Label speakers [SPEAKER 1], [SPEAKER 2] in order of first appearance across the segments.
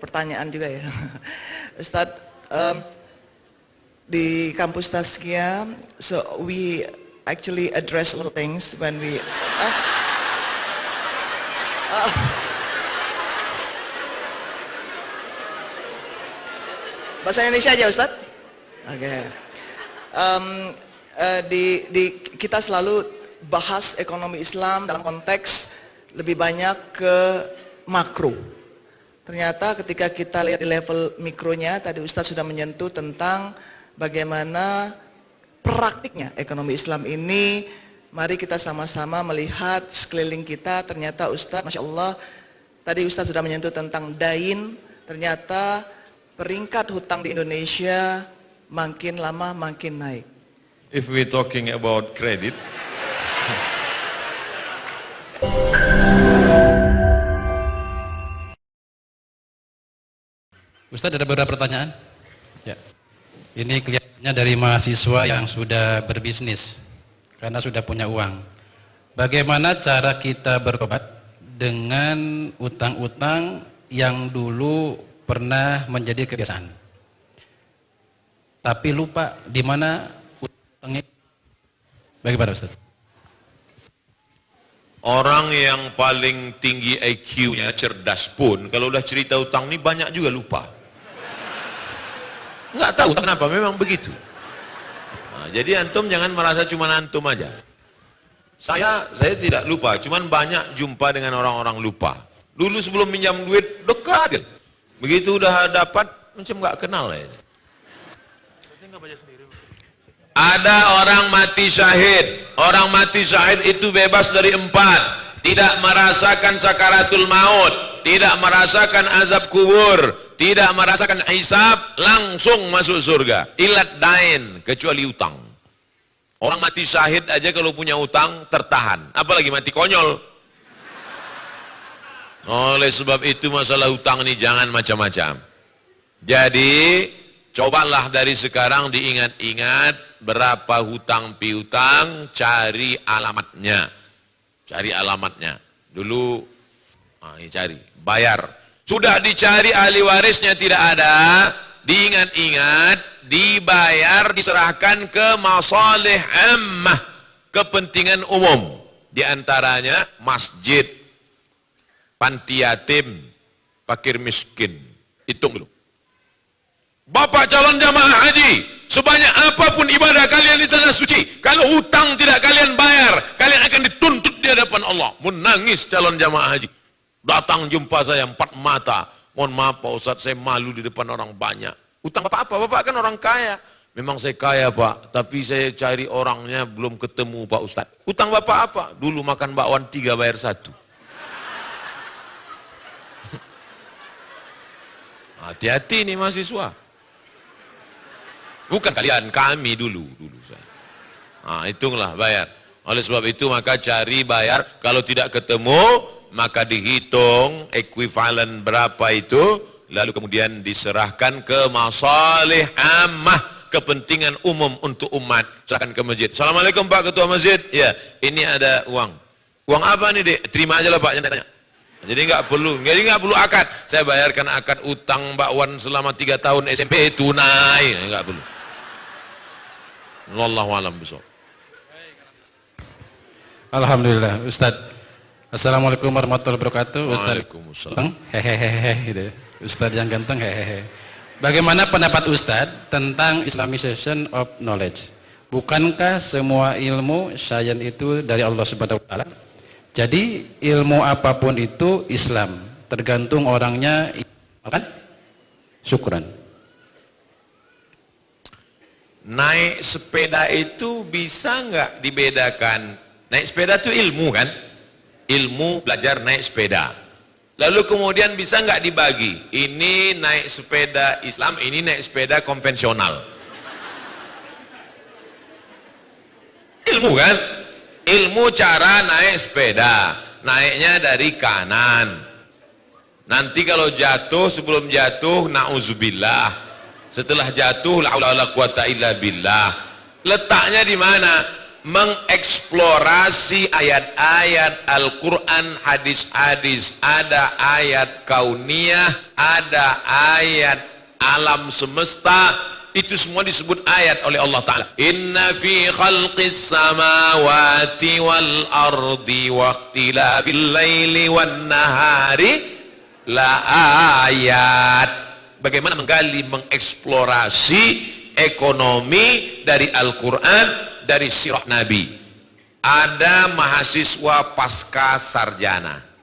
[SPEAKER 1] pertanyaan juga ya. Ustadz, di kampus Tazkiyah, so we actually address a lot of things when we bahasa Indonesia aja Ustadz? Oke. Kita selalu bahas ekonomi Islam dalam konteks lebih banyak ke makro. Ternyata ketika kita lihat di level mikronya, tadi Ustadz sudah menyentuh tentang bagaimana praktiknya ekonomi Islam ini. Mari kita sama-sama melihat sekeliling kita. Ternyata Ustadz, Masya Allah, tadi Ustadz sudah menyentuh tentang dain. Ternyata peringkat hutang di Indonesia makin lama makin naik.
[SPEAKER 2] If we talking about credit,
[SPEAKER 3] Ustadz, ada beberapa pertanyaan? Ya. Ini kelihatannya dari mahasiswa yang sudah berbisnis karena sudah punya uang. Bagaimana cara kita bertobat dengan utang-utang yang dulu pernah menjadi kebiasaan, tapi lupa di mana utangnya? Bagaimana Ustadz?
[SPEAKER 2] orang yang paling tinggi IQ-nya, cerdas pun, kalau udah cerita utang ini banyak juga lupa. Nggak tahu kenapa, memang begitu. Nah, jadi antum jangan merasa cuma antum aja. Saya tidak lupa, cuman banyak jumpa dengan orang-orang lupa. Dulu sebelum minjam duit dekat, begitu udah dapat macam nggak kenal ya. Ada orang mati syahid. Orang mati syahid itu bebas dari 4. Tidak merasakan sakaratul maut, tidak merasakan azab kubur, tidak merasakan hisab, langsung masuk surga. Ilat dain, kecuali utang. Orang mati syahid aja kalau punya utang tertahan, apalagi mati konyol. Oleh sebab itu masalah utang ini jangan macam-macam. Jadi cobalah dari sekarang diingat-ingat berapa hutang piutang, cari alamatnya. Cari alamatnya. Dulu cari, bayar. Sudah dicari ahli warisnya tidak ada, diingat-ingat, dibayar, diserahkan ke masalih ammah, kepentingan umum. Di antaranya masjid, panti yatim, fakir miskin. Hitung dulu. Bapak calon jamaah haji, sebanyak apapun ibadah kalian di tanah suci, kalau hutang tidak kalian bayar, kalian akan dituntut di hadapan Allah. Menangis calon jamaah haji, datang jumpa saya 4 mata. Mohon maaf Pak Ustadz, saya malu di depan orang banyak. Hutang bapak apa? Bapak kan orang kaya. Memang saya kaya Pak, tapi saya cari orangnya belum ketemu Pak Ustadz. Hutang bapak apa? Dulu makan bakwan 3 bayar 1. Hati-hati nih mahasiswa. Bukan kalian, kami dulu saya. Hitunglah bayar. Oleh sebab itu maka cari bayar. Kalau tidak ketemu maka dihitung ekuivalen berapa itu, lalu kemudian diserahkan ke masalih ammah, kepentingan umum untuk umat. Serahkan ke masjid. Assalamualaikum Pak Ketua Masjid. Ya, ini ada uang. Uang apa nih Dek? Terima aja lah Pak, jangan tanya. Jadi nggak perlu akad. Saya bayarkan akad utang Mbak Wan selama 3 tahun SMP tunai, nggak perlu. Wallahu a'lam bishawab.
[SPEAKER 3] Alhamdulillah Ustadz. Assalamualaikum warahmatullahi wabarakatuh.
[SPEAKER 2] Waalaikumsalam.
[SPEAKER 3] Hehehe, Ustadz yang ganteng hehehe. Bagaimana pendapat Ustadz tentang Islamization of knowledge? Bukankah semua ilmu sains itu dari Allah Subhanahu wa taala? Jadi ilmu apapun itu Islam, tergantung orangnya, kan? Syukran.
[SPEAKER 2] Naik sepeda itu bisa nggak dibedakan? Naik sepeda itu ilmu kan? Ilmu belajar naik sepeda. Lalu kemudian bisa nggak dibagi? Ini naik sepeda Islam, ini naik sepeda konvensional. Ilmu kan? Ilmu cara naik sepeda. Naiknya dari kanan. Nanti kalau jatuh, sebelum jatuh na'udzubillah. Setelah jatuh la haula wala quwata illa billah. Letaknya di mana? mengeksplorasi ayat-ayat Al-Quran, hadis-hadis. Ada ayat kauniyah, ada ayat alam semesta. Itu semua disebut ayat oleh Allah Ta'ala. Inna fi khalqis samawati wal ardi wa ikhtilafil laili wan nahari la ayat. Bagaimana menggali, mengeksplorasi ekonomi dari Al-Quran, dari sirah Nabi. Ada mahasiswa pasca sarjana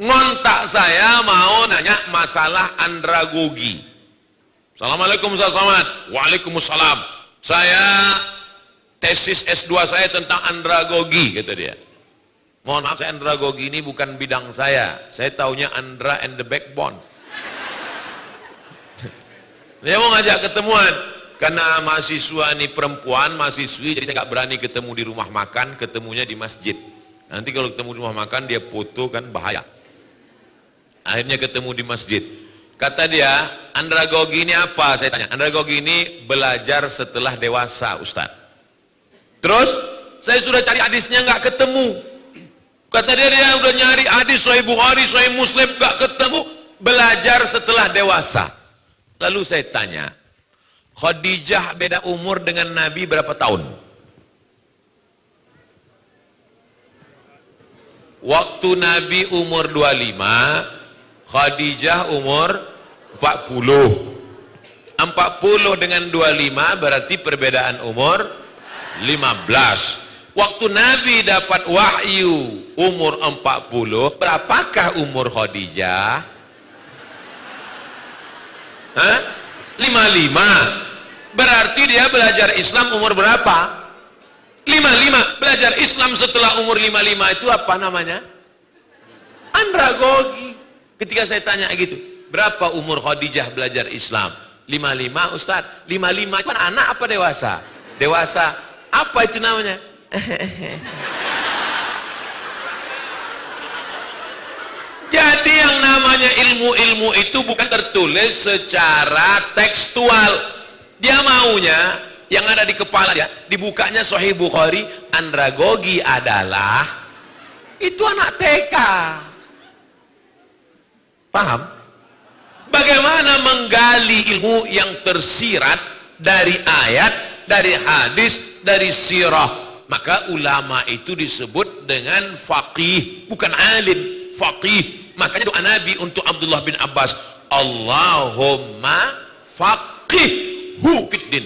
[SPEAKER 2] ngontak saya, mau nanya masalah andragogi. Assalamualaikum Ustaz Somad. Waalaikumsalam. Saya tesis S2 saya tentang andragogi, kata dia. Mohon maaf, saya andragogi ini bukan bidang saya taunya Andra and the Backbone. Dia mau ngajak ketemuan, karena mahasiswa ini perempuan, mahasiswi, jadi saya nggak berani ketemu di rumah makan, ketemunya di masjid. Nanti kalau ketemu di rumah makan dia foto kan bahaya. Akhirnya ketemu di masjid. Kata dia, andragogi ini apa? Saya tanya, andragogi ini belajar setelah dewasa, Ustaz. Terus saya sudah cari hadisnya nggak ketemu. Kata dia udah nyari hadis Sahih Bukhari, Sahih Muslim nggak ketemu. Belajar setelah dewasa. Lalu saya tanya, Khadijah beda umur dengan Nabi berapa tahun? Waktu Nabi umur 25, Khadijah umur 40. 40 dengan 25 berarti perbedaan umur 15. Waktu Nabi dapat wahyu umur 40, berapakah umur Khadijah? 55. Berarti dia belajar Islam umur berapa? 55. Belajar Islam setelah umur 55 itu apa namanya? Andragogi. Ketika saya tanya gitu, berapa umur Khadijah belajar Islam? 55 Ustaz. 55 itu anak apa dewasa? Dewasa. Apa itu namanya? Jadi yang namanya ilmu-ilmu itu bukan tertulis secara tekstual. Dia maunya yang ada di kepala dia, dibukanya Sahih Bukhari, andragogi adalah itu anak TK. Paham? Bagaimana menggali ilmu yang tersirat dari ayat, dari hadis, dari sirah. Maka ulama itu disebut dengan faqih, bukan alim, faqih. Makanya doa Nabi untuk Abdullah bin Abbas, Allahumma faqihhu fiddin.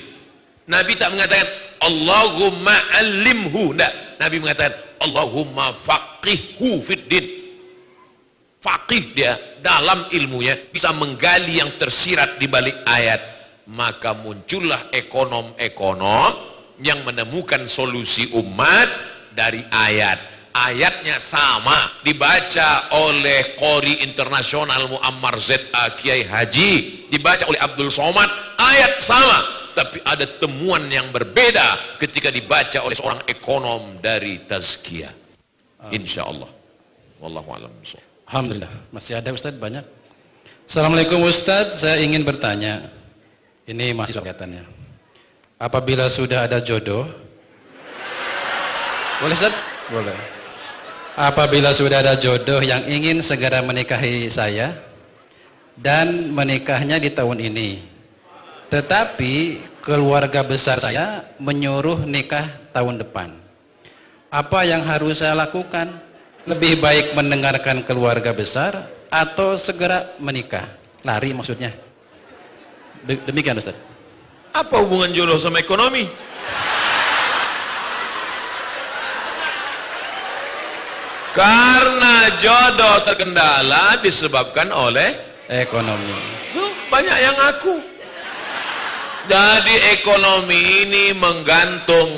[SPEAKER 2] Nabi tak mengatakan Allahumma alimhu, enggak. Nabi mengatakan Allahumma faqihhu fiddin. Faqih dia dalam ilmunya, bisa menggali yang tersirat di balik ayat. Maka muncullah ekonom-ekonom yang menemukan solusi umat dari ayat. Ayatnya sama, dibaca oleh Qori Internasional Muammar Z.A. Kiai Haji, dibaca oleh Abdul Somad, ayat sama, tapi ada temuan yang berbeda ketika dibaca oleh seorang ekonom dari Tazkiyah. Insyaallah. Wallahu a'lam.
[SPEAKER 3] Alhamdulillah, masih ada Ustadz banyak. Assalamualaikum Ustadz, saya ingin bertanya. Ini masih kelihatannya. Apabila sudah ada jodoh, boleh Ustadz? Boleh. Apabila sudah ada jodoh yang ingin segera menikahi saya dan menikahnya di tahun ini, tetapi keluarga besar saya menyuruh nikah tahun depan, apa yang harus saya lakukan? Lebih baik mendengarkan keluarga besar atau segera menikah? Lari maksudnya. Demikian Ustaz.
[SPEAKER 2] Apa hubungan jodoh sama ekonomi? Karena jodoh terkendala disebabkan oleh
[SPEAKER 3] ekonomi.
[SPEAKER 2] Banyak yang ngaku. Jadi ekonomi ini menggantung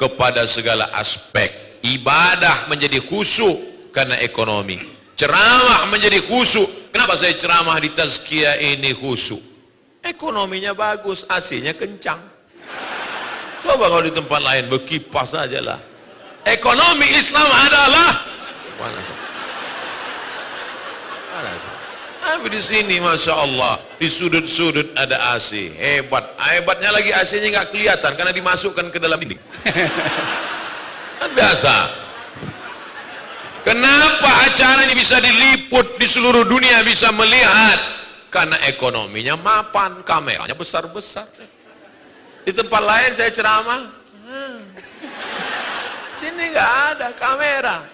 [SPEAKER 2] kepada segala aspek. Ibadah menjadi khusyuk karena ekonomi. Ceramah menjadi khusyuk. Kenapa saya ceramah di Tazkiyah ini khusyuk? Ekonominya bagus, AC-nya kencang. Coba kalau di tempat lain berkipas saja lah. Ekonomi Islam adalah Tapi di sini Masya Allah, di sudut-sudut ada AC. Hebat. Hebatnya lagi AC-nya nggak kelihatan karena dimasukkan ke dalam ini. Biasa. Kenapa acara ini bisa diliput di seluruh dunia, bisa melihat? Karena ekonominya mapan, kameranya besar-besar. Di tempat lain saya ceramah, sini nggak ada kamera.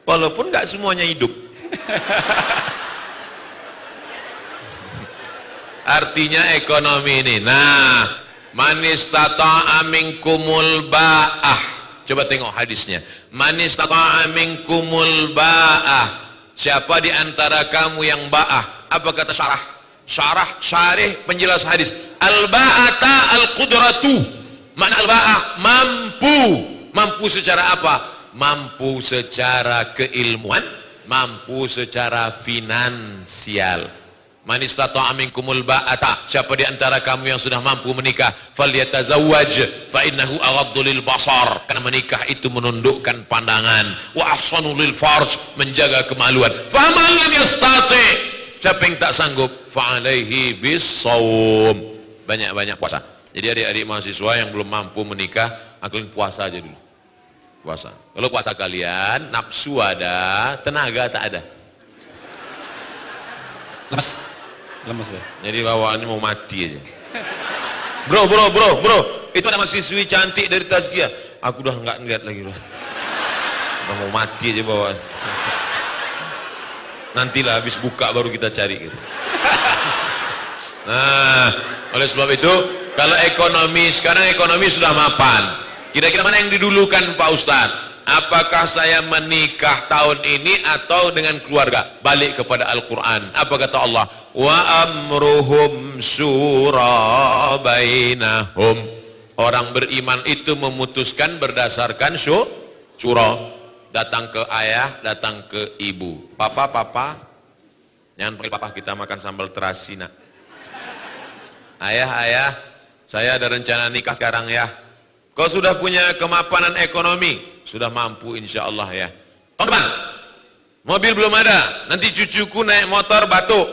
[SPEAKER 2] Walaupun nggak semuanya hidup. Artinya ekonomi ini. Nah, manistata'a minkumul ba'ah. Coba tengok hadisnya. Manistata'a minkumul ba'ah. Siapa di antara kamu yang ba'ah? Apa kata syarah? Syarih penjelas hadis. Al-ba'ata al-qudratu. Mana al-ba'ah? Mampu. Mampu secara apa? Mampu secara keilmuan, mampu secara finansial. Man istata'a minkumul ba'ata, siapa di antara kamu yang sudah mampu menikah, falyatazawwaj fa innahu aghaddu lil basar, karena menikah itu menundukkan pandangan, wa ahsanu lil farj, menjaga kemaluan. Fa man lam yastati', siapa yang tak sanggup, fa alaihi bis-shaum, banyak-banyak puasa. Jadi adik-adik mahasiswa yang belum mampu menikah, kalian puasa aja dulu. Puasa. Kalau puasa kalian nafsu ada, tenaga tak ada.
[SPEAKER 3] Lemes deh.
[SPEAKER 2] Jadi bawaannya mau mati aja. Bro, itu ada mahasiswi cantik dari Tazkiyah. Aku udah nggak ngeliat lagi bro. Udah mau mati aja bawaan. Nantilah habis buka baru kita cari gitu. Nah, oleh sebab itu kalau ekonomi sekarang ekonomi sudah mapan. Kira-kira mana yang didulukan Pak Ustadz? Apakah saya menikah tahun ini atau dengan keluarga? Balik kepada Al-Quran. Apa kata Allah? Wa amruhum syura bainahum. Orang beriman itu memutuskan berdasarkan syura. Datang ke ayah, datang ke ibu. Papa, jangan panggil papa, kita makan sambal terasi nak. Ayah, saya ada rencana nikah sekarang ya. Kau sudah punya kemapanan ekonomi, sudah mampu insya Allah ya. Tahun depan, mobil belum ada, nanti cucuku naik motor batuk.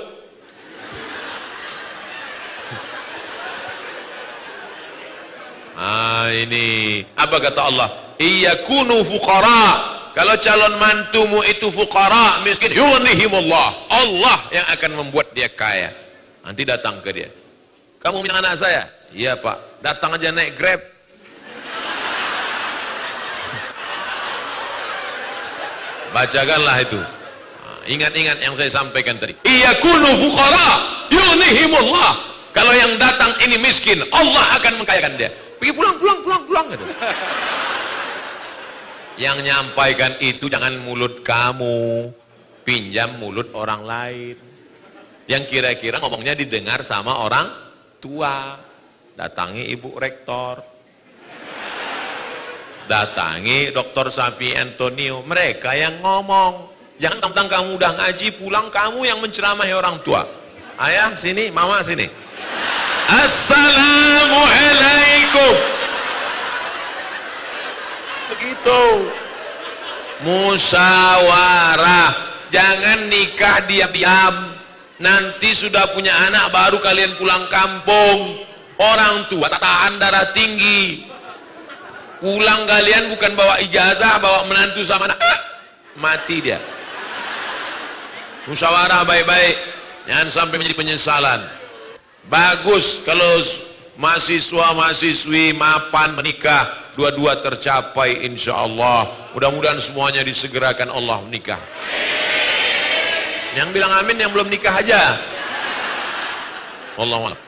[SPEAKER 2] Ini apa kata Allah? Iyakunu fuqara. Kalau calon mantumu itu fuqara, miskin, yughnihimullah. Allah yang akan membuat dia kaya. Nanti datang ke dia. Kamu punya anak saya? Iya Pak. Datang aja naik Grab. Bacakanlah itu. Ingat-ingat yang saya sampaikan tadi. Iyakunu fuqara yughnihimullah. Kalau yang datang ini miskin, Allah akan mengkayakan dia. Pergi pulang gitu. Yang nyampaikan itu jangan mulut kamu, pinjam mulut orang lain. Yang kira-kira ngomongnya didengar sama orang tua. Datangi ibu rektor. Datangi Dr. Safi Antonio, mereka yang ngomong. Jangan tentang kamu udah ngaji pulang kamu yang menceramahi orang tua. Ayah sini, mama sini. Assalamualaikum. Begitu. Musyawarah. Jangan nikah diam-diam. Nanti sudah punya anak baru kalian pulang kampung. Orang tua tak tahan darah tinggi. Pulang kalian bukan bawa ijazah, bawa menantu sama anak, mati dia. Musyawarah baik-baik, jangan sampai menjadi penyesalan. Bagus kalau mahasiswa-mahasiswi mapan menikah, dua-dua tercapai insya Allah. Mudah-mudahan semuanya disegerakan Allah menikah. Yang bilang amin yang belum nikah aja. Wallahu a'lam.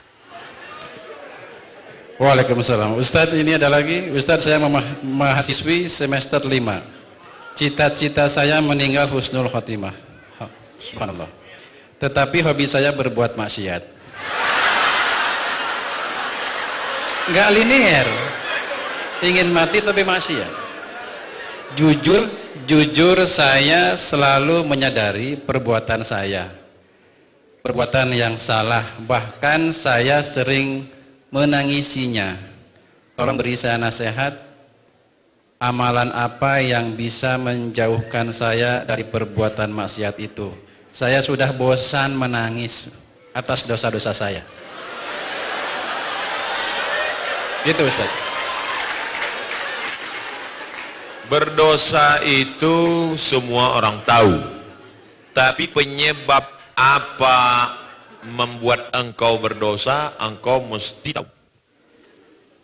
[SPEAKER 3] Waalaikumsalam. Ustadz ini ada lagi. Ustadz saya mahasiswi semester 5. Cita-cita saya meninggal husnul khotimah. Subhanallah. Tetapi hobi saya berbuat maksiat. Nggak linear. Ingin mati tapi maksiat. Jujur saya selalu menyadari perbuatan saya. Perbuatan yang salah. Bahkan saya sering menangisinya. Tolong beri saya nasihat, amalan apa yang bisa menjauhkan saya dari perbuatan maksiat itu. Saya sudah bosan menangis atas dosa-dosa saya. Gitu Ustaz.
[SPEAKER 2] Berdosa itu semua orang tahu, tapi penyebab apa membuat engkau berdosa, engkau mesti tahu.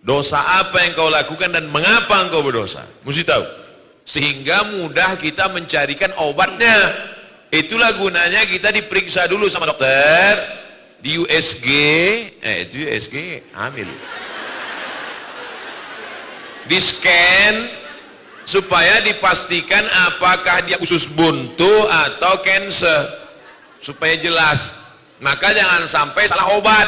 [SPEAKER 2] Dosa apa yang kau lakukan dan mengapa engkau berdosa, mesti tahu. Sehingga mudah kita mencarikan obatnya. Itulah gunanya kita diperiksa dulu sama dokter di USG, itu USG hamil. Di scan supaya dipastikan apakah dia usus buntu atau cancer, supaya jelas. Maka jangan sampai salah obat.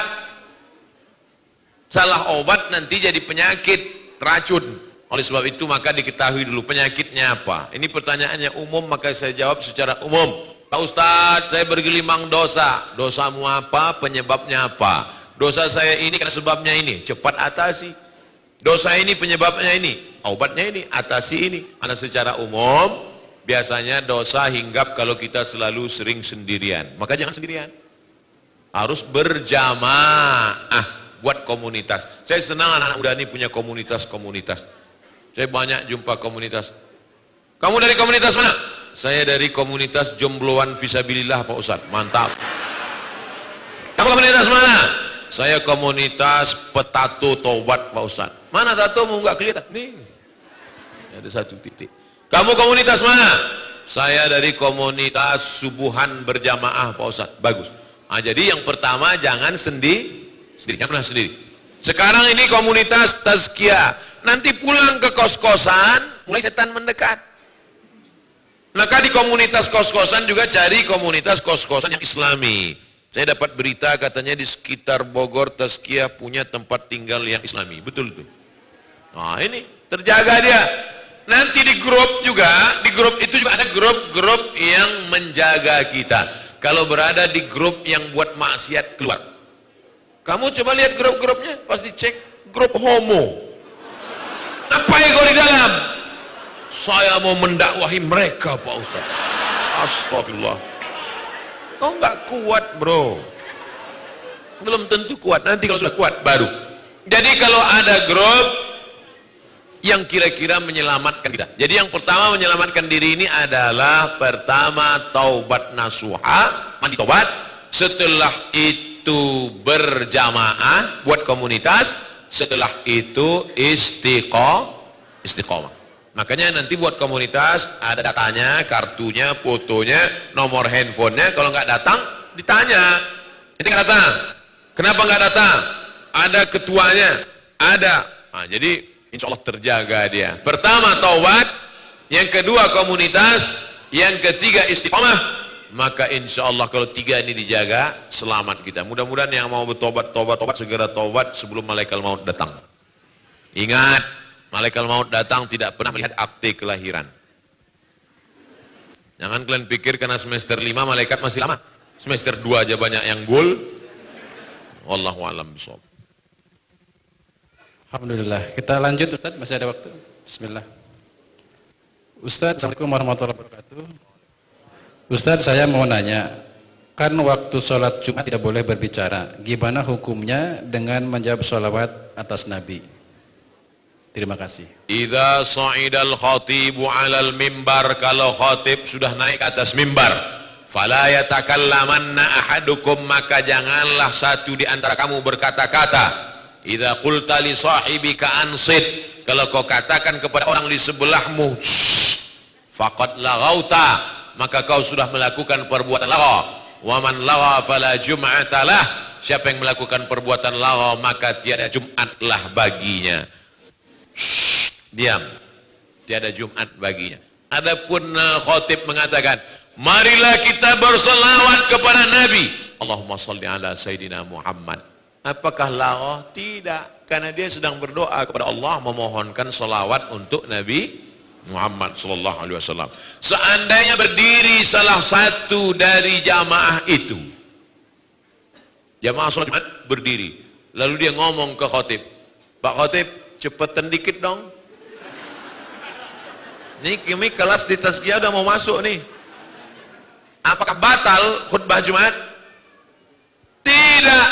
[SPEAKER 2] Salah obat nanti jadi penyakit, racun. Oleh sebab itu maka diketahui dulu penyakitnya apa. Ini pertanyaannya umum, maka saya jawab secara umum. Pak Ustadz, saya bergelimang dosa. Dosamu apa? Penyebabnya apa? Dosa saya ini karena sebabnya ini. Cepat atasi. Dosa ini penyebabnya ini. Obatnya ini, atasi ini. Karena secara umum biasanya dosa hinggap kalau kita selalu sering sendirian. Maka jangan sendirian. Harus berjamaah, buat komunitas. Saya senang anak-anak muda ini punya komunitas-komunitas. Saya banyak jumpa komunitas. Kamu dari komunitas mana? Saya dari komunitas jombloan fisabilillah Pak Ustadz. Mantap. Kamu komunitas mana? Saya komunitas petato taubat Pak Ustadz. Mana tatomu? Enggak kelihatan. Nih. Ada satu titik. Kamu komunitas mana? Saya dari komunitas subuhan berjamaah Pak Ustadz. Bagus. Nah, jadi yang pertama jangan sendiri. Jangan pernah sendiri. Sekarang ini komunitas tazkiyah. Nanti pulang ke kos-kosan, mulai setan mendekat. Maka di komunitas kos-kosan juga cari komunitas kos-kosan yang islami. Saya dapat berita katanya di sekitar Bogor tazkiyah punya tempat tinggal yang islami. Betul itu. Nah ini terjaga dia. Nanti di grup juga, di grup itu juga ada grup-grup yang menjaga kita. Kalau berada di grup yang buat maksiat, keluar. Kamu coba lihat grup-grupnya, pas dicek grup homo. Apa yang kau di dalam? Saya mau mendakwahi mereka Pak Ustaz. Astagfirullah. Kau nggak kuat bro. Belum tentu kuat. Nanti kalau sudah kuat baru. Jadi kalau ada grup yang kira-kira menyelamatkan kita. Jadi yang pertama menyelamatkan diri ini adalah pertama taubat nasuha, mandi taubat. Setelah itu berjamaah buat komunitas. Setelah itu istiqomah. Makanya nanti buat komunitas ada datanya, kartunya, fotonya, nomor handphonenya. Kalau nggak datang ditanya, ini nggak datang. Kenapa nggak datang? Ada ketuanya, ada. Nah, jadi insya Allah terjaga dia. Pertama taubat, yang kedua komunitas, yang ketiga istiqomah. Maka insya Allah kalau tiga ini dijaga, selamat kita. Mudah-mudahan yang mau bertobat, tobat segera tobat sebelum malaikat maut datang. Ingat, malaikat maut datang tidak pernah melihat akte kelahiran. Jangan kalian pikir karena semester 5 malaikat masih lama. Semester 2 aja banyak yang gol. Wallahu a'lam bishawab.
[SPEAKER 3] Alhamdulillah. Kita lanjut Ustaz, masih ada waktu. Bismillah. Ustaz, Assalamualaikum warahmatullahi wabarakatuh. Ustaz, saya mau nanya, kan waktu sholat Jumat tidak boleh berbicara. Gimana hukumnya dengan menjawab sholawat atas Nabi? Terima kasih.
[SPEAKER 2] Idza sa'idal khatibu 'alal mimbar, kalau khatib sudah naik ke atas mimbar, fala yatakallamanna ahadukum, maka janganlah satu di antara kamu berkata-kata. Idza qulta li sahibika ansit, kalau kau katakan kepada orang di sebelahmu, faqad laghauta, maka kau sudah melakukan perbuatan lagha. Wa man lagha fala jum'atalah, siapa yang melakukan perbuatan lagha maka tiada Jumatlah baginya. Diam, tiada Jumat baginya. Adapun khatib mengatakan, marilah kita berselawat kepada Nabi. Allahumma salli ala Sayyidina Muhammad. Apakah lagha? Tidak, karena dia sedang berdoa kepada Allah, memohonkan selawat untuk Nabi Muhammad sallallahu alaihi wasallam. Seandainya berdiri salah satu dari jamaah itu, jamaah sholat Jumat berdiri, lalu dia ngomong ke khatib, Pak Khatib, cepetan dikit dong, ini kelas di tazkiyah udah mau masuk nih. Apakah batal khutbah Jumat? Tidak.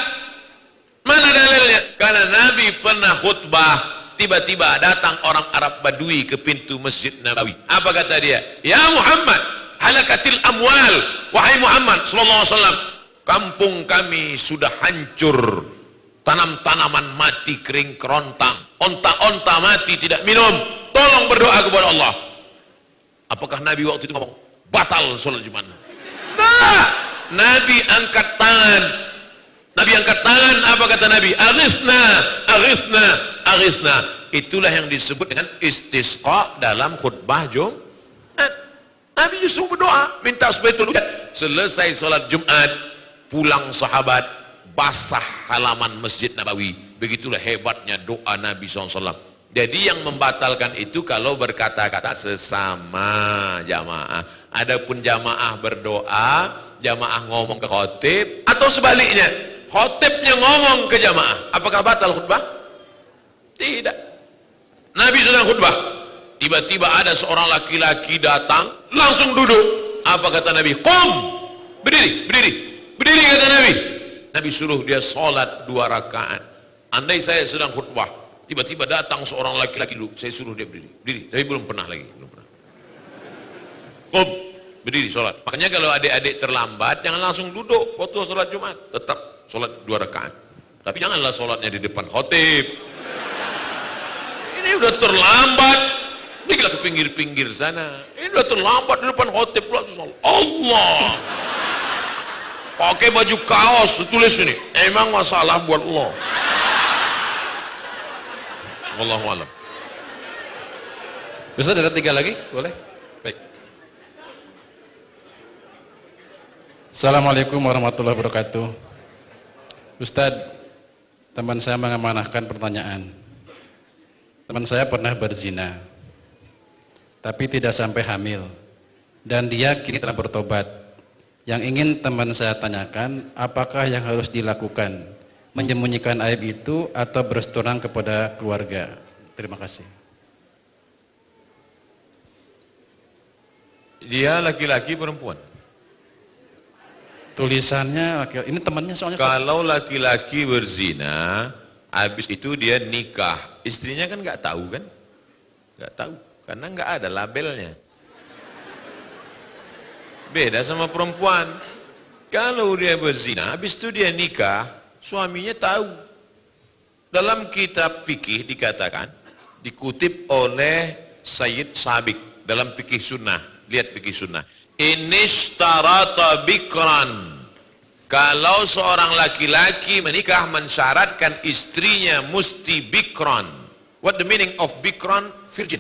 [SPEAKER 2] Mana dalilnya? Karena Nabi pernah khutbah, tiba-tiba datang orang Arab Badui ke pintu Masjid Nabawi. Apa kata dia? Ya Muhammad, halakatil amwal. Wahai Muhammad sallallahu alaihi wasallam, kampung kami sudah hancur. Tanam-tanaman mati kering kerontang. Onta-onta mati tidak minum. Tolong berdoa kepada Allah. Apakah Nabi waktu itu ngomong batal sholat Jumat? Nah, Nabi angkat tangan. Nabi angkat tangan, apa kata Nabi? Aghithna, aghithna, aghithna. Itulah yang disebut dengan istisqa dalam khutbah Jumat. Nabi justru berdoa, minta supaya turun hujan. Selesai sholat Jumat, pulang sahabat, basah halaman Masjid Nabawi. Begitulah hebatnya doa Nabi SAW. Jadi yang membatalkan itu kalau berkata-kata sesama jamaah. Adapun jamaah berdoa, jamaah ngomong ke khotib, atau sebaliknya, khotibnya ngomong ke jamaah, apakah batal khutbah? Tidak. Nabi sedang khutbah, tiba-tiba ada seorang laki-laki datang, langsung duduk. Apa kata Nabi? Qum, berdiri, berdiri, berdiri kata Nabi. Nabi suruh dia sholat 2 rakaat. Andai saya sedang khutbah, tiba-tiba datang seorang laki-laki dulu, saya suruh dia berdiri, berdiri. Tapi belum pernah lagi, belum pernah. Qum, berdiri sholat. Makanya kalau adik-adik terlambat, jangan langsung duduk waktu sholat Jumat, tetap sholat 2 rakaat. Tapi janganlah sholatnya di depan khotib. Ini udah terlambat, pergilah ke pinggir-pinggir sana. Ini udah terlambat di depan khotib, Allah. Pakai baju kaos, tulis ini, emang masalah buat Allah. Wallahu a'lam.
[SPEAKER 3] Ustaz, ada 3 lagi? Boleh? Baik. Assalamualaikum warahmatullahi wabarakatuh. Ustaz, teman saya mengamanahkan pertanyaan. Teman saya pernah berzina, tapi tidak sampai hamil. Dan dia kini telah bertobat. Yang ingin teman saya tanyakan, apakah yang harus dilakukan? Menyembunyikan aib itu atau berterus terang kepada keluarga? Terima kasih.
[SPEAKER 2] Dia laki-laki perempuan?
[SPEAKER 3] Tulisannya laki-laki. Ini temannya soalnya.
[SPEAKER 2] Kalau laki-laki berzina, habis itu dia nikah, istrinya kan nggak tahu kan? Nggak tahu, karena nggak ada labelnya. Beda sama perempuan. Kalau dia berzina, habis itu dia nikah, suaminya tahu. Dalam kitab fikih dikatakan, dikutip oleh Sayyid Sabiq dalam fikih sunnah. Lihat fikih sunnah. Inishtarata bikran. Kalau seorang laki-laki menikah mensyaratkan istrinya mesti bikran. What the meaning of bikran? Virgin.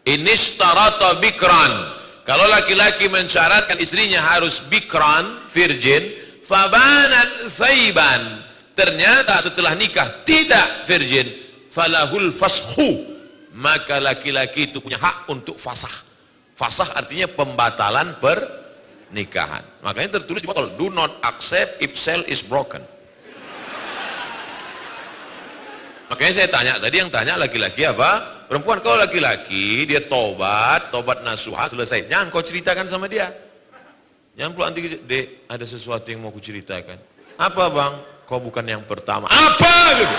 [SPEAKER 2] Inishtarata bikran. Kalau laki-laki mensyaratkan istrinya harus bikran, virgin, fabanat thaiban, ternyata setelah nikah tidak virgin, falahul fashu, maka laki-laki itu punya hak untuk fasah. Fasah artinya pembatalan pernikahan. Makanya tertulis di botol, do not accept if cell is broken. Makanya saya tanya tadi, yang tanya laki-laki apa? Perempuan. Kalau laki-laki dia tobat nasuha, selesai. Jangan kau ceritakan sama dia. Jangan pula nanti, dek, ada sesuatu yang mau ku ceritakan. Apa bang? Kau bukan yang pertama. Apa gitu?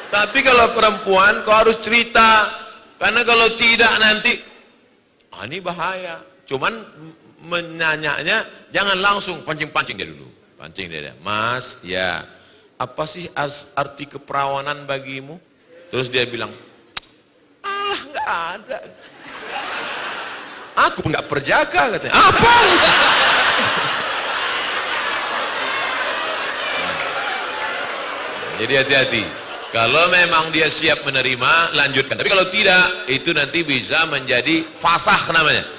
[SPEAKER 2] Tapi kalau perempuan kau harus cerita, karena kalau tidak nanti, ini bahaya. Cuman menanyanya jangan langsung pancing-pancing dia dulu. Pancing dia, Mas, ya, apa sih arti keperawanan bagimu? Terus dia bilang, alah nggak ada. Aku pun nggak perjaka katanya. Apa? Jadi hati-hati. Kalau memang dia siap menerima, lanjutkan. Tapi kalau tidak, itu nanti bisa menjadi fasah namanya.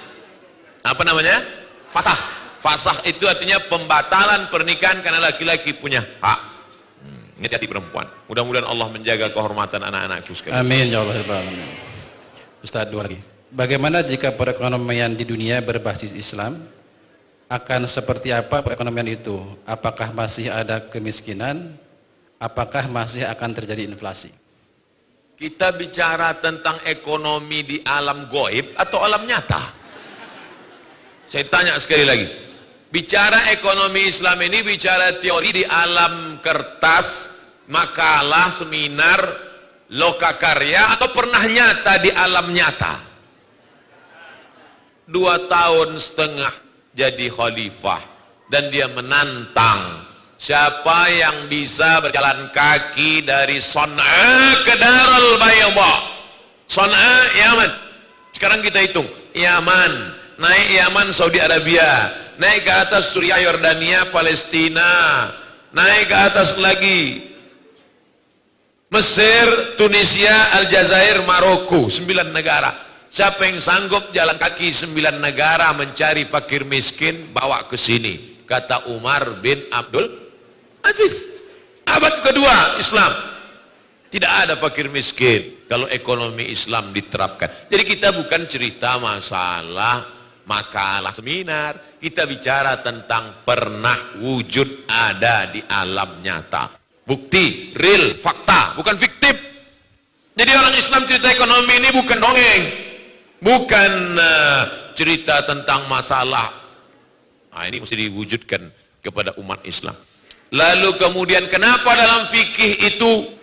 [SPEAKER 2] Apa namanya? Fasah. Fasah itu artinya pembatalan pernikahan karena laki-laki punya hak. Ingat hati perempuan. Mudah-mudahan Allah menjaga kehormatan anak-anakku sekalian.
[SPEAKER 3] Amin ya Allah. Ustaz, 2 lagi. Bagaimana jika perekonomian di dunia berbasis Islam? Akan seperti apa perekonomian itu? Apakah masih ada kemiskinan? Apakah masih akan terjadi inflasi?
[SPEAKER 2] Kita bicara tentang ekonomi di alam goib atau alam nyata? Saya tanya sekali lagi. Bicara ekonomi Islam ini bicara teori di alam kertas, makalah, seminar, lokakarya, atau pernah nyata di alam nyata? 2 tahun setengah jadi khalifah dan dia menantang siapa yang bisa berjalan kaki dari Son'a ke Darul Bayda. Son'a, Yaman. Sekarang kita hitung. Yaman, naik Yaman, Saudi Arabia, naik ke atas Suriah, Yordania, Palestina, naik ke atas lagi Mesir, Tunisia, Aljazair, Maroko, 9 negara. Siapa yang sanggup jalan kaki 9 negara mencari fakir miskin, bawa ke sini. Kata Umar bin Abdul Aziz. Abad kedua Islam, tidak ada fakir miskin kalau ekonomi Islam diterapkan. Jadi kita bukan cerita masalah makalah seminar, kita bicara tentang pernah wujud ada di alam nyata. Bukti, real, fakta, bukan fiktif. Jadi orang Islam cerita ekonomi ini bukan dongeng, bukan cerita tentang masalah. Nah, ini mesti diwujudkan kepada umat Islam. Lalu kemudian kenapa dalam fikih itu,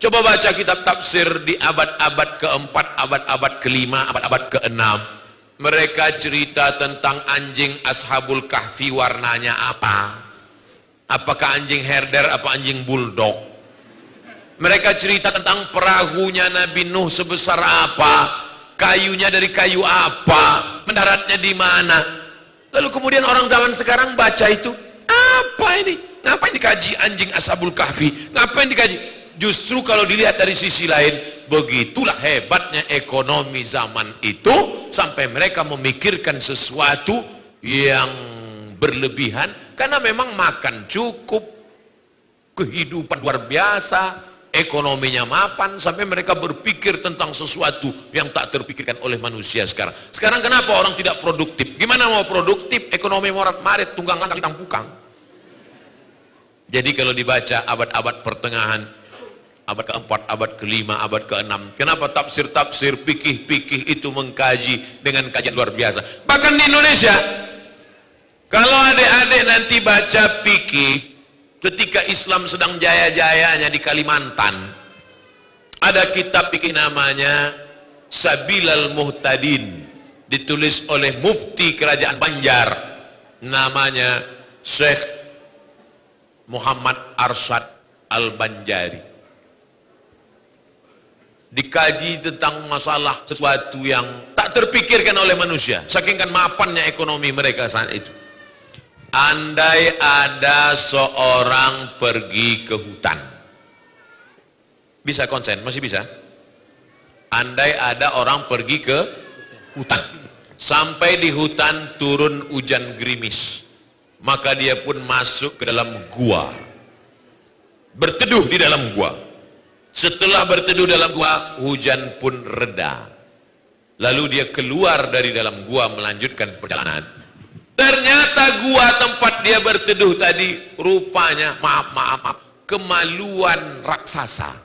[SPEAKER 2] coba baca kitab tafsir di abad-abad keempat, abad-abad kelima, abad-abad keenam. Mereka cerita tentang anjing Ashabul Kahfi warnanya apa? Apakah anjing herder, apa anjing bulldog? Mereka cerita tentang perahunya Nabi Nuh sebesar apa? Kayunya dari kayu apa? Mendaratnya di mana? Lalu kemudian orang zaman sekarang baca itu, apa ini? Ngapain dikaji anjing Ashabul Kahfi? Ngapain dikaji? Justru kalau dilihat dari sisi lain, begitulah hebatnya ekonomi zaman itu, sampai mereka memikirkan sesuatu yang berlebihan, karena memang makan cukup, kehidupan luar biasa, ekonominya mapan, sampai mereka berpikir tentang sesuatu yang tak terpikirkan oleh manusia sekarang. Sekarang kenapa orang tidak produktif? Gimana mau produktif? Ekonomi morat-marit, tunggang langkah ditangpukang. Jadi kalau dibaca abad-abad pertengahan, abad keempat, abad kelima, abad keenam, kenapa tafsir-tafsir, fikih-fikih itu mengkaji dengan kajian luar biasa. Bahkan di Indonesia, kalau adik-adik nanti baca fikih ketika Islam sedang jaya-jayanya di Kalimantan, ada kitab fikih namanya Sabilal Muhtadin, ditulis oleh mufti kerajaan Banjar, namanya Syekh Muhammad Arsyad Al-Banjari. Dikaji tentang masalah sesuatu yang tak terpikirkan oleh manusia, saking kan mapannya ekonomi mereka saat itu. Andai ada seorang pergi ke hutan, bisa konsen? Masih bisa? Andai ada orang pergi ke hutan, sampai di hutan turun hujan gerimis, maka dia pun masuk ke dalam gua, berteduh di dalam gua. Setelah berteduh dalam gua, hujan pun reda. Lalu dia keluar dari dalam gua melanjutkan perjalanan. Ternyata gua tempat dia berteduh tadi rupanya, maaf, kemaluan raksasa.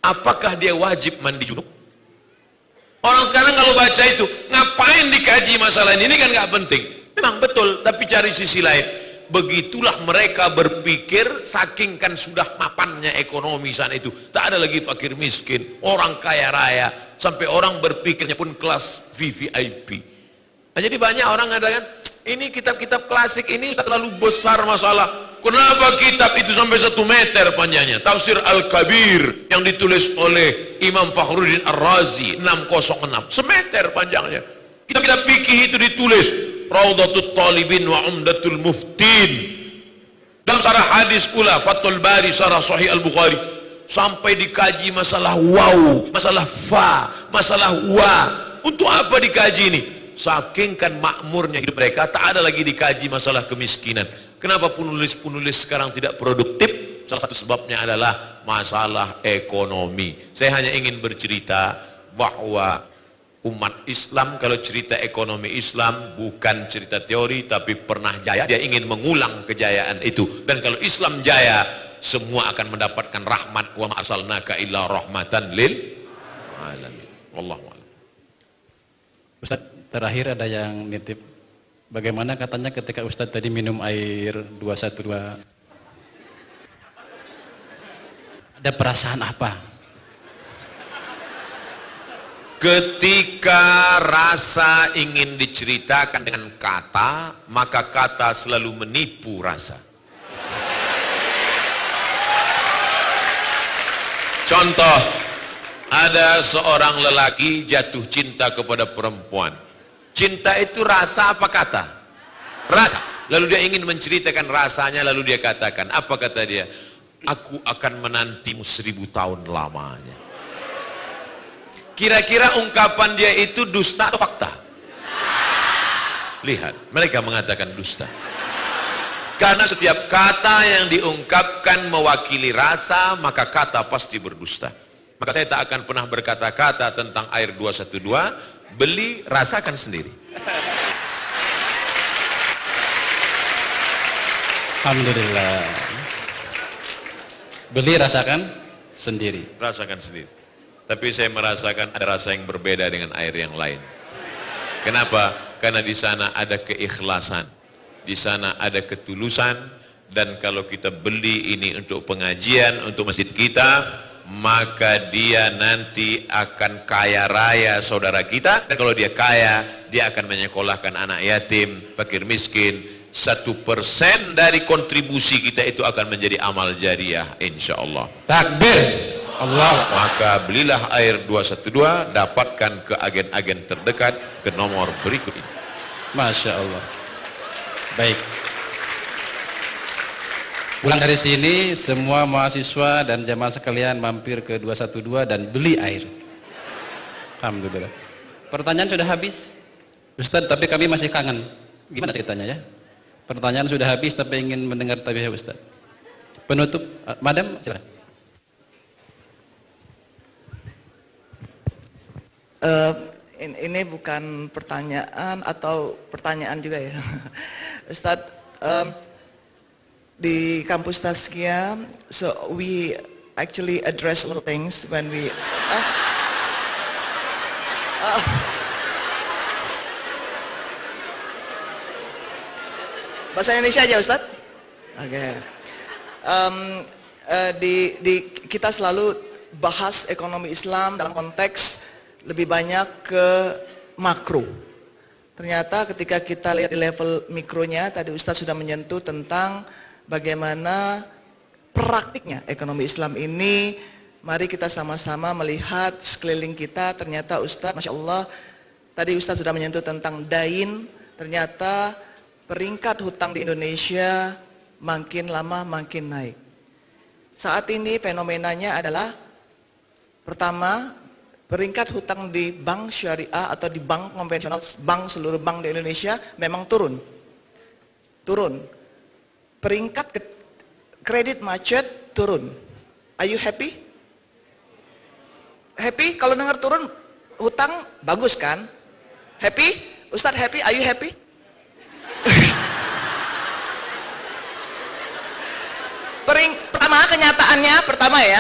[SPEAKER 2] Apakah dia wajib mandi junub? Orang sekarang kalau baca itu, ngapain dikaji masalah ini kan nggak penting. Memang betul, tapi cari sisi lain. Begitulah mereka berpikir, saking kan sudah mapannya ekonomi sana itu. Tak ada lagi fakir miskin, orang kaya raya, sampai orang berpikirnya pun kelas VVIP. Nah, jadi banyak orang mengatakan, ini kitab-kitab klasik ini terlalu besar masalah. Kenapa kitab itu sampai 1 meter panjangnya? Tafsir Al-Kabir yang ditulis oleh Imam Fakhruddin Ar-Razi 606, semeter panjangnya. Kitab-kitab fikih itu ditulis Raudatul Talibin wa Umdatul Muftin. Dalam sarah hadis pula Fathul Bari sarah Sahih Al-Bukhari, sampai dikaji masalah waw, masalah fa, masalah wa. Untuk apa dikaji ini? Saking kan makmurnya hidup mereka, tak ada lagi dikaji masalah kemiskinan. Kenapa penulis-penulis sekarang tidak produktif? Salah satu sebabnya adalah masalah ekonomi. Saya hanya ingin bercerita bahwa umat Islam kalau cerita ekonomi Islam bukan cerita teori, tapi pernah jaya. Dia ingin mengulang kejayaan itu. Dan kalau Islam jaya, semua akan mendapatkan rahmat. Wa ma arsalnaka illa rahmatan lil alamin. Wallahu a'lam.
[SPEAKER 3] Ustaz, terakhir ada yang nitip. Bagaimana katanya ketika Ustaz tadi minum air 212? Ada perasaan apa?
[SPEAKER 2] Ketika rasa ingin diceritakan dengan kata, maka kata selalu menipu rasa. Contoh, ada seorang lelaki jatuh cinta kepada perempuan. Cinta itu rasa apa kata? Rasa. Lalu dia ingin menceritakan rasanya, lalu dia katakan, apa kata dia? Aku akan menantimu 1000 tahun lamanya. Kira-kira ungkapan dia itu dusta atau fakta? Lihat, mereka mengatakan dusta. Karena setiap kata yang diungkapkan mewakili rasa, maka kata pasti berdusta. Maka saya tak akan pernah berkata-kata tentang air 212, beli, rasakan sendiri.
[SPEAKER 3] Alhamdulillah. Beli, rasakan sendiri.
[SPEAKER 2] Rasakan sendiri. Tapi saya merasakan ada rasa yang berbeda dengan air yang lain. Kenapa? Karena di sana ada keikhlasan, di sana ada ketulusan, dan kalau kita beli ini untuk pengajian, untuk masjid kita, maka dia nanti akan kaya raya saudara kita, dan kalau dia kaya, dia akan menyekolahkan anak yatim, fakir miskin. 1% dari kontribusi kita itu akan menjadi amal jariah, insyaallah.
[SPEAKER 3] Takbir. Allah.
[SPEAKER 2] Maka belilah air 212, dapatkan ke agen-agen terdekat ke nomor berikut ini.
[SPEAKER 3] Masya Allah. Baik. Pulang dari sini semua mahasiswa dan jamaah sekalian mampir ke 212 dan beli air. Alhamdulillah. Pertanyaan sudah habis. Ustaz, tapi kami masih kangen. Gimana ceritanya ya? Pertanyaan sudah habis tapi ingin mendengar tabiat Ustaz. Penutup, Madam, silakan.
[SPEAKER 1] Ini bukan pertanyaan atau pertanyaan juga ya, Ustadz. Di kampus Tazkiyah, so we actually address a lot of things when we. Bahasa Indonesia aja, Ustadz. Oke. Kita selalu bahas ekonomi Islam dalam konteks lebih banyak ke makro. Ternyata ketika kita lihat di level mikronya, tadi Ustadz sudah menyentuh tentang bagaimana praktiknya ekonomi Islam ini. Mari kita sama-sama melihat sekeliling kita. Ternyata Ustadz, Masya Allah, tadi Ustadz sudah menyentuh tentang dain. Ternyata peringkat hutang di Indonesia makin lama makin naik. Saat ini fenomenanya adalah, pertama, peringkat hutang di bank syariah atau di bank konvensional, seluruh bank di Indonesia memang turun. Peringkat kredit macet turun. Are you happy? Happy? Kalau dengar turun hutang bagus kan? Happy? Ustadz happy? Are you happy?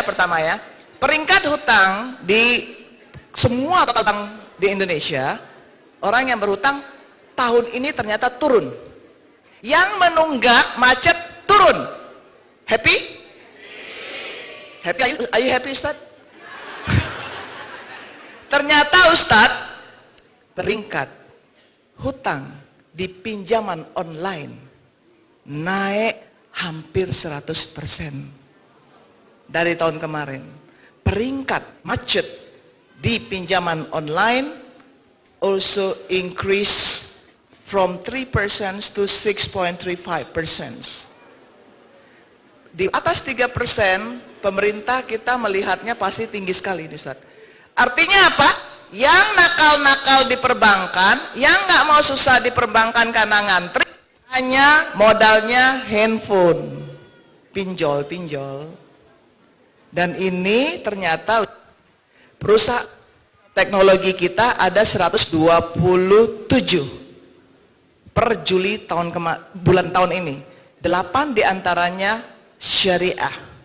[SPEAKER 1] Pertama ya. Peringkat hutang di semua total bank di Indonesia, orang yang berhutang tahun ini ternyata turun. Yang menunggak macet turun. Happy? Happy? Are you happy, Ustaz? Ternyata Ustaz, peringkat hutang di pinjaman online naik hampir 100% dari tahun kemarin. Peringkat macet di pinjaman online also increase from 3% to 6.35%. Di atas 3%, pemerintah kita melihatnya pasti tinggi sekali, Ustaz. Artinya apa? Yang nakal-nakal di perbankan, yang nggak mau susah di perbankan karena ngantri, hanya modalnya handphone, pinjol. Dan ini ternyata perusahaan teknologi kita ada 127 per Juli bulan tahun ini. 8 diantaranya syariah.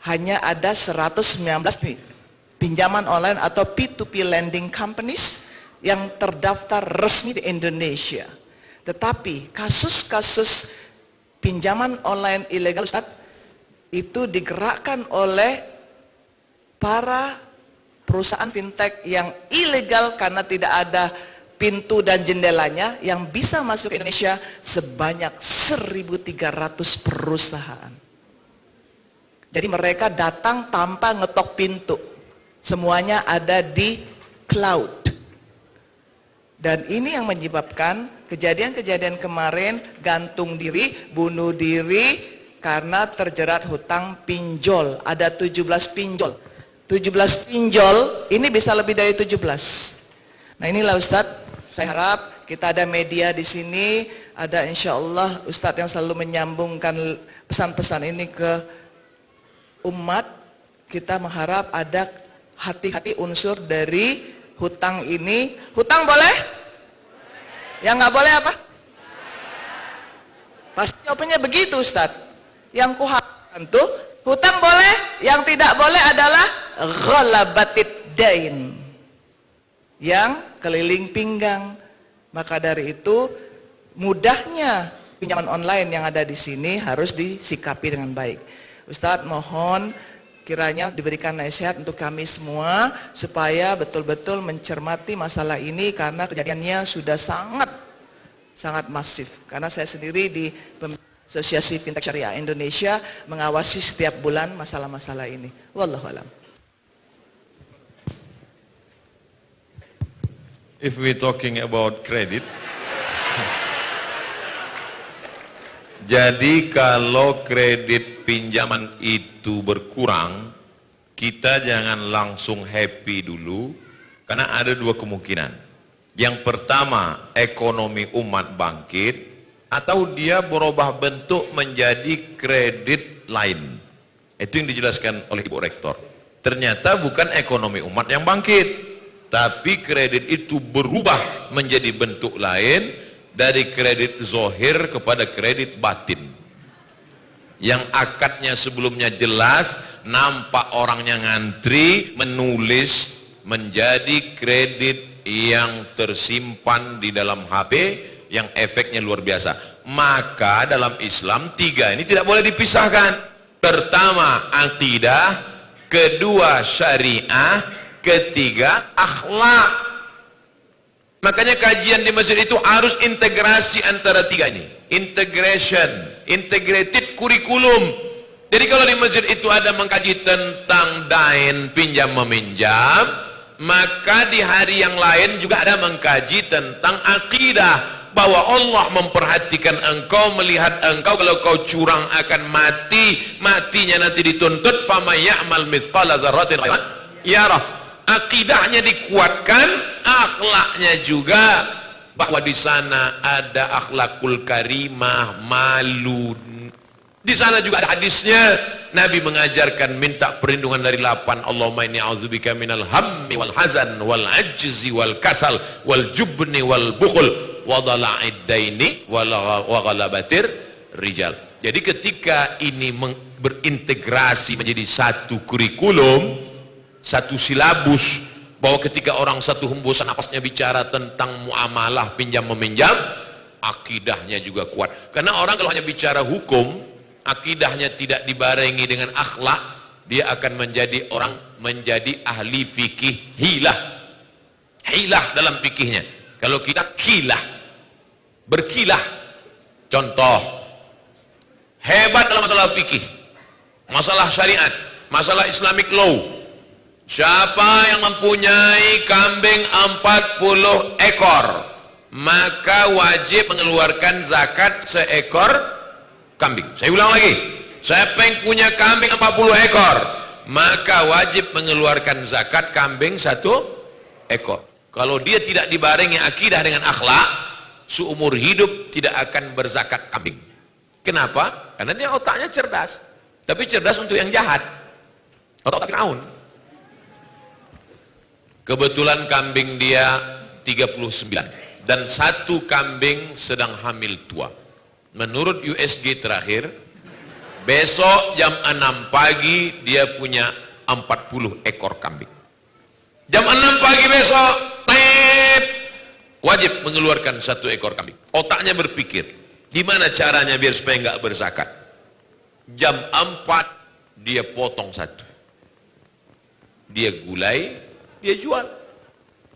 [SPEAKER 1] hanya ada 119 nih, pinjaman online atau P2P lending companies yang terdaftar resmi di Indonesia. Tetapi kasus-kasus pinjaman online ilegal, Ustaz, itu digerakkan oleh para perusahaan fintech yang ilegal karena tidak ada pintu dan jendelanya, yang bisa masuk ke Indonesia sebanyak 1.300 perusahaan. Jadi mereka datang tanpa ngetok pintu. Semuanya ada di cloud. Dan ini yang menyebabkan kejadian-kejadian kemarin, gantung diri, bunuh diri karena terjerat hutang pinjol. Ada 17 pinjol. 17 pinjol, ini bisa lebih dari 17. Nah inilah Ustadz, saya harap kita ada media di sini, ada insya Allah Ustadz yang selalu menyambungkan pesan-pesan ini ke umat. Kita mengharap ada hati-hati unsur dari hutang ini. Hutang boleh? Yang nggak boleh apa? Pasti jawabannya begitu Ustadz. Yang kuharapkan tuh hutang boleh, yang tidak boleh adalah ghalabatid dain, yang keliling pinggang. Maka dari itu mudahnya pinjaman online yang ada di sini harus disikapi dengan baik. Ustadz mohon kiranya diberikan nasihat untuk kami semua supaya betul-betul mencermati masalah ini, karena kejadiannya sudah sangat masif. Karena saya sendiri di Asosiasi Fintech Syariah Indonesia mengawasi setiap bulan masalah-masalah ini. Wallahu a'lam.
[SPEAKER 2] If we talking about credit, jadi kalau kredit pinjaman itu berkurang, kita jangan langsung happy dulu, karena ada dua kemungkinan. Yang pertama, ekonomi umat bangkit, atau dia berubah bentuk menjadi kredit lain. Itu yang dijelaskan oleh Ibu Rektor. Ternyata bukan ekonomi umat yang bangkit, tapi kredit itu berubah menjadi bentuk lain, dari kredit zohir kepada kredit batin. Yang akadnya sebelumnya jelas, nampak orangnya ngantri, menulis, menjadi kredit yang tersimpan di dalam HP, yang efeknya luar biasa. Maka dalam Islam tiga ini tidak boleh dipisahkan. Pertama akidah, kedua syariah, ketiga akhlak. Makanya kajian di masjid itu harus integrasi antara tiga ini. Integration, integrated kurikulum. Jadi kalau di masjid itu ada mengkaji tentang dain, pinjam meminjam, maka di hari yang lain juga ada mengkaji tentang akidah, bahwa Allah memperhatikan engkau, melihat engkau, kalau kau curang akan mati, matinya nanti dituntut. Faman ya'mal mithqala dzarratin khairan yarah. Akidahnya dikuatkan, akhlaknya juga, bahwa di sana ada akhlakul karimah, malu. Di sana juga ada hadisnya, Nabi mengajarkan minta perlindungan dari 8. Allahumma inni a'udzubika minal hammi wal hazan wal ajzi wal kasal wal jubni wal bukhul wa dhala'id daini wa ghalabatir rijal. Jadi ketika ini berintegrasi menjadi satu kurikulum, satu silabus, bahwa ketika orang satu hembusan nafasnya bicara tentang muamalah pinjam meminjam, akidahnya juga kuat. Karena orang kalau hanya bicara hukum, akidahnya tidak dibarengi dengan akhlak, dia akan menjadi orang menjadi ahli fikih hilah dalam fikihnya. Kalau kita kilah, berkilah. Contoh hebat dalam masalah fikih, masalah syariat, masalah Islamic law. Siapa yang mempunyai kambing 40 ekor, maka wajib mengeluarkan zakat seekor kambing. Saya ulang lagi, siapa yang punya kambing 40 ekor, maka wajib mengeluarkan zakat kambing 1 ekor. Kalau dia tidak dibarengi akidah dengan akhlak, seumur hidup tidak akan berzakat kambing. Kenapa? Karena dia otaknya cerdas, tapi cerdas untuk yang jahat, otak Firaun. Kebetulan kambing dia 39 dan 1 kambing sedang hamil tua. Menurut USG terakhir, Besok jam 6 pagi dia punya 40 ekor kambing. Jam 6 pagi besok, wajib mengeluarkan 1 ekor kambing. Otaknya berpikir, gimana caranya biar supaya nggak berzakat. Jam 4 dia potong 1. Dia gulai, dia jual.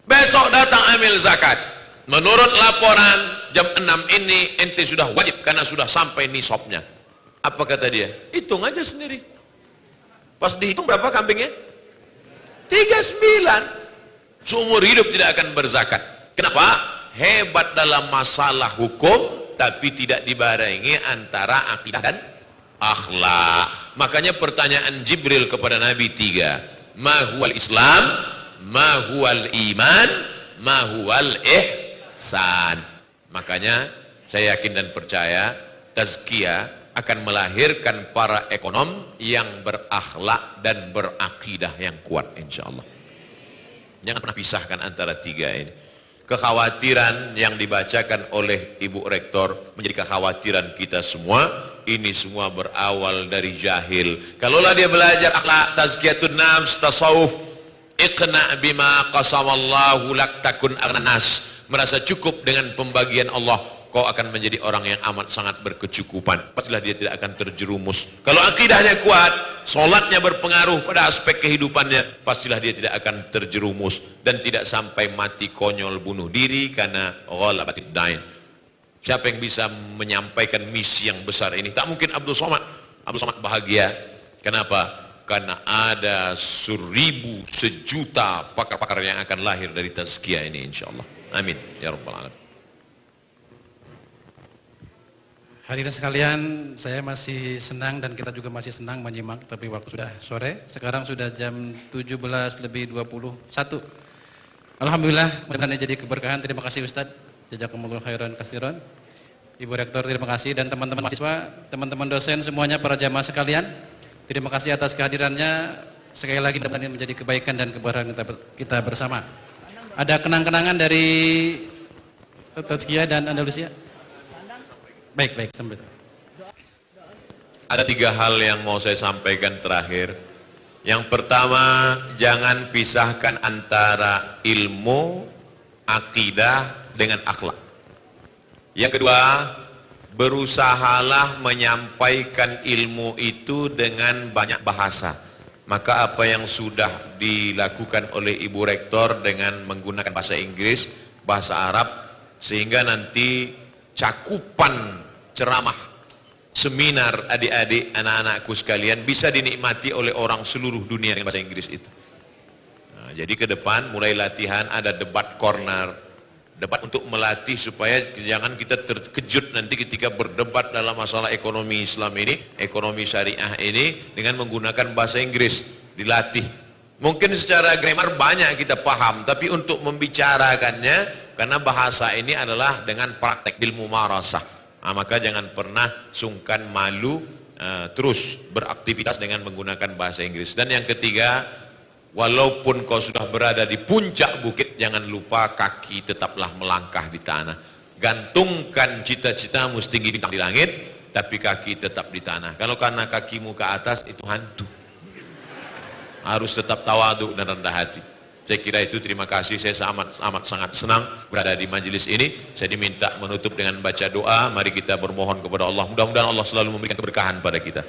[SPEAKER 2] Besok datang ambil zakat. Menurut laporan jam 6 ini ente sudah wajib karena sudah sampai nisabnya. Apa kata dia? Hitung aja sendiri. Pas dihitung berapa kambingnya? 39. Seumur hidup tidak akan berzakat. Kenapa? Hebat dalam masalah hukum tapi tidak dibarengi antara akidah dan akhlak. Makanya pertanyaan Jibril kepada Nabi 3. Ma huwal Islam, ma huwal iman, ma huwal ihsan. Makanya saya yakin dan percaya tazkiyah akan melahirkan para ekonom yang berakhlak dan berakidah yang kuat, insyaallah. Jangan pernah pisahkan antara 3 ini. Kekhawatiran yang dibacakan oleh Ibu Rektor menjadi kekhawatiran kita semua. Ini semua berawal dari jahil. Kalaulah dia belajar akhlak, tazkiyatun nafs, tasawuf, iqna bima qasamallahu lak takun aghnas. Merasa cukup dengan pembagian Allah, kau akan menjadi orang yang amat sangat berkecukupan. Pastilah dia tidak akan terjerumus. Kalau akidahnya kuat, solatnya berpengaruh pada aspek kehidupannya, pastilah dia tidak akan terjerumus dan tidak sampai mati konyol bunuh diri karena ghalabatid dain. Siapa yang bisa menyampaikan misi yang besar ini? Tak mungkin Abdul Somad. Abdul Somad bahagia. Kenapa? Karena ada 1000, sejuta pakar-pakar yang akan lahir dari tazkiyah ini, insyaallah. Amin ya rabbal alamin.
[SPEAKER 3] Hadirin sekalian, saya masih senang dan kita juga masih senang menyimak, tapi waktu sudah sore. Sekarang sudah jam 17:21. Alhamdulillah, mudah-mudahan jadi keberkahan. Terima kasih Ustadz. Jazakumullah khairan katsiran. Ibu Rektor terima kasih, dan teman-teman mahasiswa, teman-teman dosen semuanya, para jamaah sekalian, terima kasih atas kehadirannya. Sekali lagi mudah-mudahan menjadi kebaikan dan keberkahan kita bersama. Ada kenang-kenangan dari Tazkiyah dan Andalusia? Baik, sambut.
[SPEAKER 2] Ada 3 hal yang mau saya sampaikan terakhir. Yang pertama, jangan pisahkan antara ilmu, akidah dengan akhlak. Yang kedua, berusahalah menyampaikan ilmu itu dengan banyak bahasa. Maka apa yang sudah dilakukan oleh Ibu Rektor dengan menggunakan bahasa Inggris, bahasa Arab, sehingga nanti cakupan ceramah, seminar adik-adik, anak-anakku sekalian bisa dinikmati oleh orang seluruh dunia dengan bahasa Inggris itu. Nah, jadi ke depan mulai latihan ada debat corner, debat untuk melatih supaya jangan kita terkejut nanti ketika berdebat dalam masalah ekonomi Islam ini, ekonomi syariah ini dengan menggunakan bahasa Inggris, dilatih. Mungkin secara grammar banyak kita paham, tapi untuk membicarakannya, karena bahasa ini adalah dengan praktek ilmu marasah. Nah, maka jangan pernah sungkan malu, terus beraktivitas dengan menggunakan bahasa Inggris. Dan yang ketiga, walaupun kau sudah berada di puncak bukit, jangan lupa kaki tetaplah melangkah di tanah. Gantungkan cita-citamu setinggi bintang di langit, tapi kaki tetap di tanah. Kalau karena kakimu ke atas, itu hantu. Harus tetap tawadhu dan rendah hati. Saya kira itu. Terima kasih. Saya amat sangat senang berada di majelis ini. Saya diminta menutup dengan baca doa. Mari kita bermohon kepada Allah. Mudah-mudahan Allah selalu memberikan keberkahan pada kita.